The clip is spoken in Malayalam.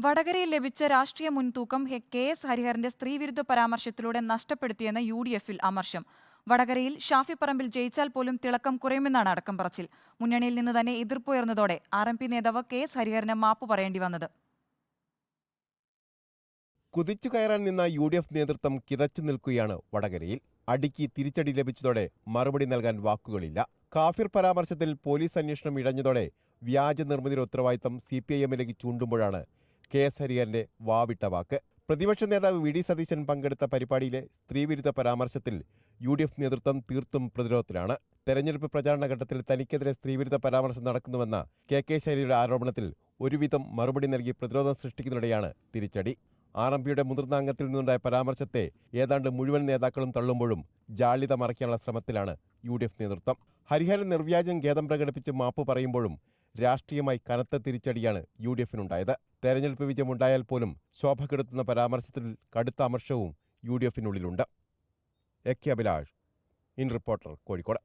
വടകരയിൽ ലഭിച്ച രാഷ്ട്രീയ മുൻതൂക്കം കെ.എസ്. ഹരിഹരന്റെ സ്ത്രീവിരുദ്ധ പരാമർശത്തിലൂടെ നഷ്ടപ്പെടുത്തിയെന്ന് യു.ഡി.എഫിൽ അമർഷം. വടകരയിൽ ഷാഫി പറമ്പിൽ ജയിച്ചാൽ പോലും തിളക്കം കുറയുമെന്നാണ് അടക്കം പറച്ചിൽ. മുന്നണിയിൽ നിന്ന് തന്നെ എതിർപ്പുയർന്നതോടെ ആർ.എം.പി. നേതാവ് കെ.എസ്. ഹരിഹരന് മാപ്പ് പറയേണ്ടി വന്നത്. കുതിച്ചു കയറാൻ നിന്ന യു.ഡി.എഫ് നേതൃത്വം കിതച്ചു നിൽക്കുകയാണ് വടകരയിൽ. അടിക്ക് തിരിച്ചടി ലഭിച്ചതോടെ മറുപടി നൽകാൻ വാക്കുകളില്ല. കാഫിർ പരാമർശത്തിൽ പോലീസ് അന്വേഷണം ഇഴഞ്ഞതോടെ വ്യാജ നിർമ്മിതിയുടെ ഉത്തരവാദിത്തം CPIM-ലേക്ക് ചൂണ്ടുമ്പോഴാണ് കെ.എസ്. ഹരിഹരന്റെ വാവിട്ട വാക്ക്. പ്രതിപക്ഷ നേതാവ് വി.ഡി. സതീശൻ പങ്കെടുത്ത പരിപാടിയിലെ സ്ത്രീവിരുദ്ധ പരാമർശത്തിൽ യു.ഡി.എഫ് നേതൃത്വം തീർത്തും പ്രതിരോധത്തിലാണ്. തെരഞ്ഞെടുപ്പ് പ്രചാരണ ഘട്ടത്തിൽ തനിക്കെതിരെ സ്ത്രീവിരുദ്ധ പരാമർശം നടക്കുന്നുവെന്ന കെ ശൈലജയുടെ ആരോപണത്തിൽ ഒരുവിധം മറുപടി നൽകി പ്രതിരോധം സൃഷ്ടിക്കുന്നതിനിടെയാണ് തിരിച്ചടി. ആർ.എം.പിയുടെ മുതിർന്ന അംഗത്തിൽ നിന്നുണ്ടായ പരാമർശത്തെ ഏതാണ്ട് മുഴുവൻ നേതാക്കളും തള്ളുമ്പോഴും ജാള്യത മറയ്ക്കാനുള്ള ശ്രമത്തിലാണ് യു.ഡി.എഫ് നേതൃത്വം. ഹരിഹരൻ നിർവ്യാജം ഖേദം പ്രകടിപ്പിച്ച് മാപ്പ് പറയുമ്പോഴും രാഷ്ട്രീയമായി കനത്ത തിരിച്ചടിയാണ് യു.ഡി.എഫിനുണ്ടായത്. തെരഞ്ഞെടുപ്പ് വിജയമുണ്ടായാൽ പോലും ശോഭ കെടുത്തുന്ന പരാമർശത്തിൽ കടുത്ത അമർഷവും യു.ഡി.എഫിനുള്ളിലുണ്ട്. A K. Abhilash, in reporter, Kozhikode.